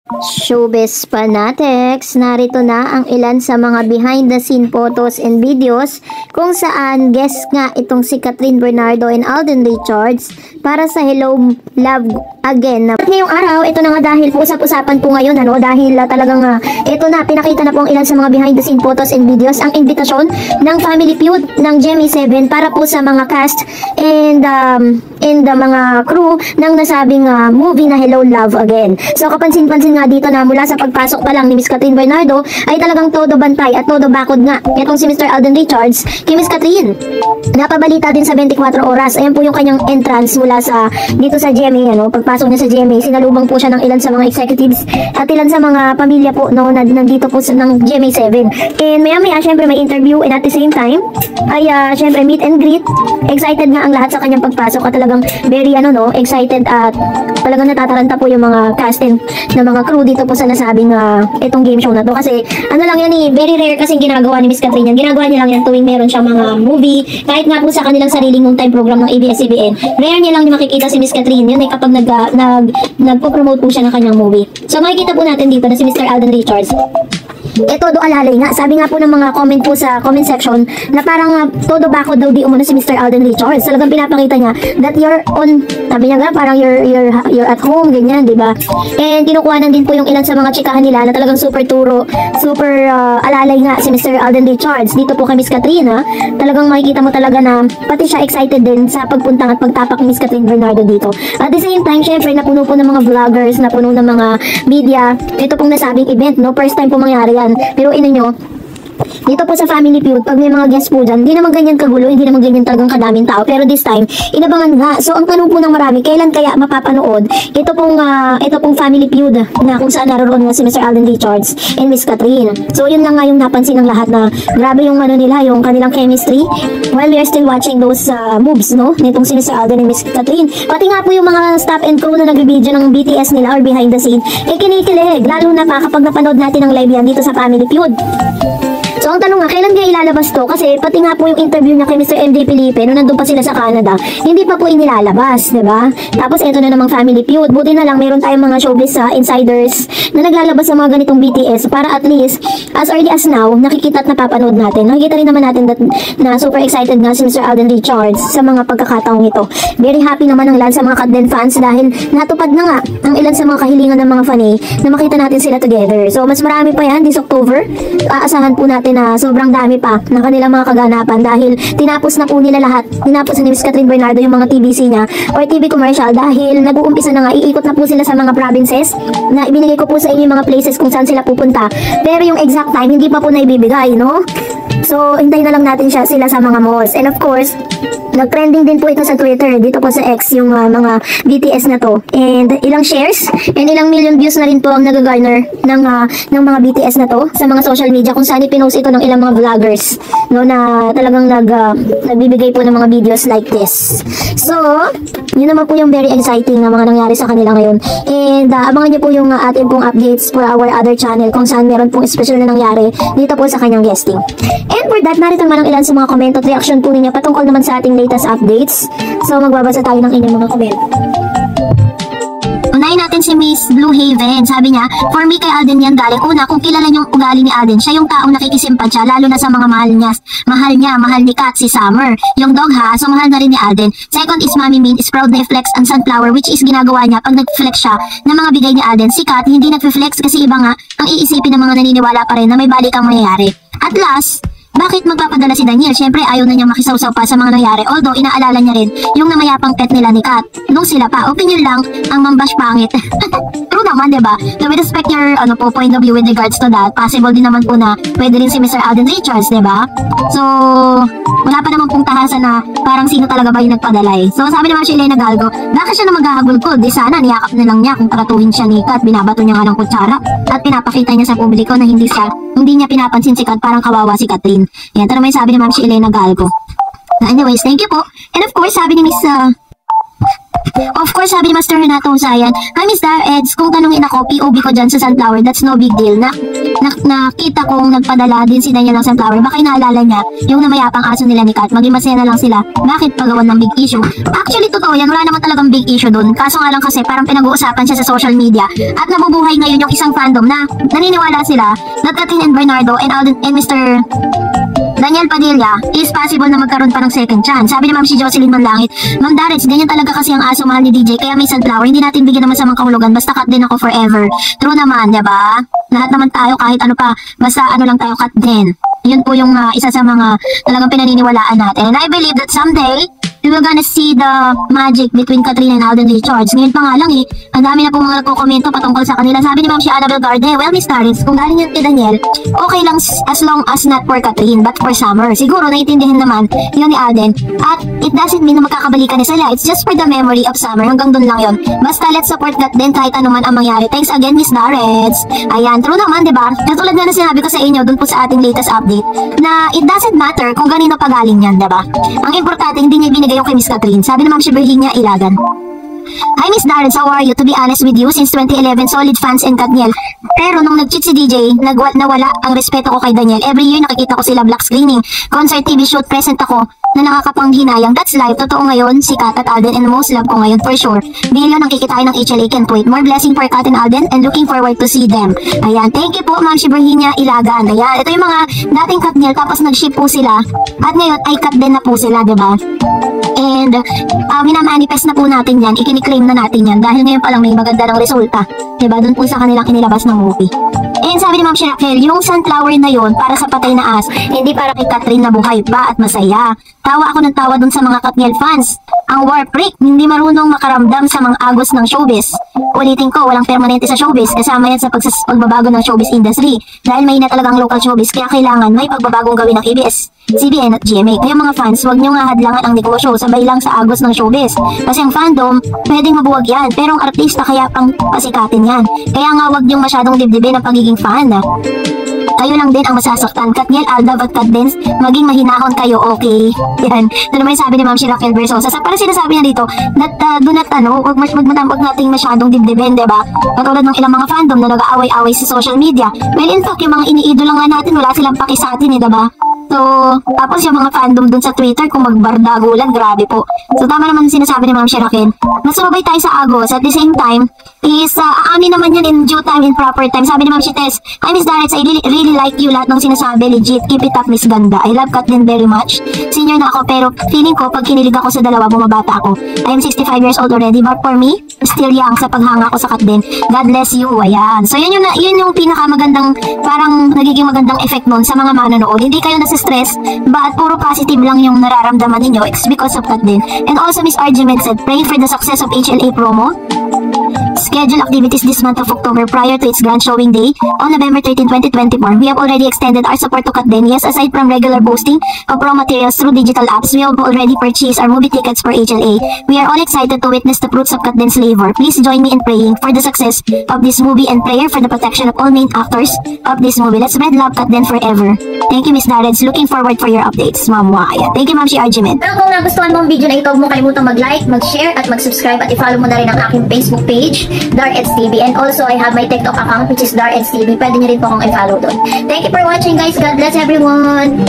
Showbiz fanatics, narito na ang ilan sa mga behind the scene photos and videos kung saan guest nga itong si Kathryn Bernardo and Alden Richards para sa Hello Love Again. At ngayong araw, ito na nga dahil usap-usapan po ngayon dahil talagang ito na, pinakita na po ang ilan sa mga behind the scene photos and videos ang invitasyon ng Family Feud ng GMA7 para po sa mga cast and the mga crew ng nasabing movie na Hello Love Again. So kapansin-pansin nga dito na mula sa pagpasok pa lang ni Miss Kathryn Bernardo ay talagang todo bantay at todo bakod nga itong si Mr. Alden Richards kay Miss Kathryn. Napabalita din sa 24 oras. Ayan po yung kanyang entrance mula sa dito sa GMA. Pagpasok niya sa GMA, sinalubong po siya ng ilan sa mga executives at ilan sa mga pamilya po na nandito po ng GMA7. And maya-maya syempre may interview and at the same time ay syempre meet and greet. Excited nga ang lahat sa kanyang pagpasok at talagang very excited at talagang natataranta po yung mga casting na mga crew dito po sa nasabing itong game show na to. Kasi lang yan very rare kasing ginagawa ni Miss Kathryn yan. Ginagawa niya lang yan tuwing meron siyang mga movie. Kahit nga po sa kanilang sariling noontime program ng ABS-CBN, rare niya lang makikita si Miss Kathryn. Yun ay kapag nagpo-promote po siya ng kanyang movie. So makikita po natin dito na si Mr. Alden Richards. Todo alalay nga. Sabi nga po ng mga comment po sa comment section na parang todo bakod daw di umano si Mr. Alden Richards. Talagang pinapakita niya that you're on, sabi niya nga parang you're at home, ganyan, di ba? And kinukuhanan din po yung ilan sa mga chikahan nila na talagang super turo, super alalay nga si Mr. Alden Richards. Dito po kay Miss Kathryn, talagang makikita mo talaga na pati siya excited din sa pagpuntang at pagtapak ni Miss Kathryn Bernardo dito. At the same time, syempre, napuno po ng mga vloggers, napuno ng mga media. Ito pong nasabing event, first time po mangyari yan. Pero nyo, dito po sa Family Feud, pag may mga guests po dyan, hindi naman ganyan kagulo, hindi naman ganyan talagang kadaming tao. Pero this time, inabangan nga. So, ang tanong po ng marami, kailan kaya mapapanood ito pong Family Feud na kung saan naroon nga si Mr. Alden Richards and Miss Kathryn. So, yun na nga yung napansin ng lahat na grabe yung nila, yung kanilang chemistry while we are still watching those moves, nitong si Mr. Alden and Miss Kathryn. Pati nga po yung mga staff and crew na nag-video ng BTS nila or behind the scene, kinikilig. Lalo na pa kapag napanood natin ang live yan dito sa Family Feud. So, ang tanong nga, kailan kaya ilalabas to? Kasi pati nga po yung interview niya kay Mr. MJ Felipe, nung nandun pa sila sa Canada, hindi pa po inilalabas, diba? Tapos, eto na namang Family Feud. Buti na lang, meron tayong mga showbiz insiders na naglalabas ng mga ganitong BTS para at least, as early as now, nakikita at napapanood natin. Nakikita rin naman natin na super excited nga si Mr. Alden Richards sa mga pagkakataong ito. Very happy naman ang lahat sa mga Katden fans dahil natupad na nga ang ilan sa mga kahilingan ng mga fanay na makita natin sila together. So, mas marami pa yan this October. Aasahan po natin na sobrang dami pa ng kanilang mga kaganapan dahil tinapos na po nila lahat. Tinapos ni Miss Kathryn Bernardo yung mga TVC niya or TV commercial dahil nag-uumpisa na nga, iikot na po sila sa mga provinces na ibinigay ko po sa inyo yung mga places kung saan sila pupunta. Pero yung exact time, hindi pa po naibibigay, So, hintayin na lang natin sila sa mga malls. And of course, nag-trending din po ito sa Twitter, dito po sa X, yung mga BTS na to. And ilang shares, and ilang million views na rin po ang nag-garner ng mga BTS na to sa mga social media kung saan ipinost ito ng ilang mga vloggers, na talagang nagbibigay po ng mga videos like this. So, yun naman po yung very exciting na mga nangyari sa kanila ngayon. And abangan niyo po yung ating pong updates for our other channel kung saan meron pong special na nangyari dito po sa kanyang guesting. And for that, narito naman ang ilan sa mga comment at reaction po ninyo patungkol naman sa ating latest updates. So, magbabasa tayo ng inyong mga comment. Unahin natin si Miss Blue Haven. Sabi niya, for me kay Alden yan galing. Una, kung kilala niyong ugali ni Alden, siya yung taong nakikisimpatya, lalo na sa mga mahal niya. Mahal ni Kat, si Summer. Yung dog so mahal na rin ni Alden. Second is Mami Min is proud na i-flex ang sunflower, which is ginagawa niya pag nag-flex siya ng mga bigay ni Alden. Si Kat, hindi nag-flex kasi iba nga ang iisipin ng mga naniniwala pa rin na may balik ang mangyayari. At last, bakit magpapadala si Daniel? Syempre ayaw na niyang makisawsaw pa sa mga nangyari. Although inaalala niya rin yung namayapang pet nila ni Kat. Nung sila pa, opinion lang ang mambash pangit. True naman, diba? So we respect your point of view with regards to that. Possible din naman po na pwede rin si Mr. Alden Richards, diba? So, wala pa naman pong tahasan na parang sino talaga ba yung nagpadalay. So sabi naman si Elena Galgo, bakit siya na maghahagul ko? Di sana niyakap na lang niya kung tratuhin siya ni Kat. Binabato niya nga ng kutsara at pinapakita niya sa publiko na hindi niya pinapansin si Kat, parang kawawa si Kathryn. Yan, ito naman yung sabi ni Ma'am si Elena Galgo. Anyways, thank you po. And of course, sabi ni Miss Of course, sabi ni Master Renato Husayan, "Hi Miss Eds, kung tanungin ako, POV ko dyan sa Sunflower, that's no big deal. Nakita kong nagpadala din si Daniel ng Sunflower. Baka inaalala niya yung namayapang aso nila ni Kat. Maging masaya na lang sila. Bakit pagawan ng big issue?" Actually, totoo yan. Wala naman talagang big issue dun. Kaso nga lang kasi parang pinag-uusapan siya sa social media at nabubuhay ngayon yung isang fandom na naniniwala sila na Katrin and Bernardo and Alden and Mr. Daniel Padilla is possible na magkaroon pa ng second chance. Sabi ni Ma'am si Jocelyn Manlangit, "Ma'am Darets, ganyan talaga kasi ang aso mahal ni DJ, kaya may Sunflower. Hindi natin bigyan naman sa mga kahulugan. Basta cut din ako forever." True naman, diba? Lahat naman tayo kahit ano pa, basta ano lang tayo, cut din. Yun po yung isa sa mga talagang pinaniniwalaan natin. And I believe that someday, we will gonna see the magic between Katrin and Alden Richards. Ngayon pa nga lang ang dami na po mga nagko-komento patungkol sa kanila. Sabi ni Ma'am si Annabel Garde, "Well, Miss Darets, kung galing yan kay Daniel, okay lang as long as not for Katrin, but for Summer." Siguro naiintindihan naman yun ni Alden. At it doesn't mean na magkakabalikan na sila. It's just for the memory of Summer. Hanggang dun lang yun. Basta let's support that din kahit anuman ang mangyari. Thanks again, Miss Darets. Ayan, true naman, diba? Katulad nga na sinabi ko sa inyo dun po sa ating latest update, na it doesn't matter kung ganino pagaling yan, diba? Ang importante, hindi niya binigay yung kay Miss Katrin. Sabi ni Ma'am si Virginia Ilagan, "Hi Miss Darren, how are you? To be honest with you, since 2011, solid fans and Katniel. Pero nung nag-cheat si DJ, nawala ang respeto ko kay Daniel. Every year nakikita ko sila black screening, concert, TV shoot, present ako na nakakapanghinayang. That's life. Totoo ngayon, si Kat at Alden and most love ko ngayon for sure. Bilyon ang kikitain ng HLA, can't wait. More blessing for Kat and Alden and looking forward to see them." Ayan, thank you po Ma'am si Virginia Ilagan. Ayan, ito yung mga dating Katniel tapos nag-ship po sila at ngayon ay Kat din na po sila, diba? And minamanifest na po natin yan, ikiniklaim na natin yan dahil ngayon pa lang may maganda ng resulta, diba? Doon po sa kanilang inilabas ng movie. And sabi ni Ma'am Shirakel, yung Sunflower na yon para sa patay na as, hindi para kay Katrin na buhay pa at masaya. Tawa ako ng tawa dun sa mga Katniel fans. Ang war freak, hindi marunong makaramdam sa mga agos ng showbiz. Ulitin ko, walang permanente sa showbiz, kasama yan sa pagbabago ng showbiz industry. Dahil mahina talaga ang local showbiz, kaya kailangan may pagbabagong gawin ng ABS, CBN at GMA. Kaya mga fans, huwag nyo nga hadlangan ang negosyo, sabay lang sa agos ng showbiz. Kasi ang fandom, pwedeng mabuwag yan, pero ang artista kaya pang pasikatin yan. Kaya nga huwag nyo masyadong dibdibin ang pagiging fan. Kayo lang din ang masasaktan. Katniel, Aldav at Kat Dens, maging mahinahon kayo, okay? Yan. Ito naman yung sabi ni Ma'am Shirakel Versosa. Parang sinasabi niya dito, that do not huwag nating masyadong dibdibin, diba? Katulad ng ilang mga fandom na nag-aaway-aaway sa social media. Well, in fact, yung mga iniidolo nga natin, wala silang paki sa atin, diba? So, tapos yung mga fandom dun sa Twitter, kung magbardagulan, grabe po. So, tama naman sinasabi ni Ma'am Shirakel. Nasubay tayo sa Agos. At the same time, is aamin naman yan in due time, in proper time. Sabi ni Ma'am Shites, "Hi Miss Darets, I really like you. Lahat ng sinasabi, legit. Keep it up, Miss Ganda. I love Katlin very much. Senior na ako, pero feeling ko, pag kinilig ako sa dalawa, bumabata ako. I am 65 years old already, but for me, still young sa paghanga ko sa Katlin. God bless you." Ayan. So, yun yung pinakamagandang, parang nagiging magandang effect nun sa mga manonood. Hindi kayo nasa-stress, but puro positive lang yung nararamdaman ninyo. It's because of Katlin. And also, Miss Argyment said, "Pray for the success of HLA promo. Schedule activities this month of October prior to its grand showing day on November 13, 2024. We have already extended our support to Katden. Yes, aside from regular posting of raw materials through digital apps, we have already purchased our movie tickets for HLA. We are all excited to witness the fruits of Katden's labor. Please join me in praying for the success of this movie and prayer for the protection of all main actors of this movie. Let's spread love Katden forever." Thank you, Miss Dareds. Looking forward for your updates, Ma'am Waya. Thank you, Ma'am si Argyment. Pero kung nagustuhan mo ang video na ito, huwag mo kalimutang mag-like, mag-share, at mag-subscribe, at i-follow mo na rin ang aking Facebook page, Dareds TV. And also, I have my TikTok account, which is Dareds TV. Pwede niyo rin po akong i-follow doon. Thank you for watching, guys. God bless everyone!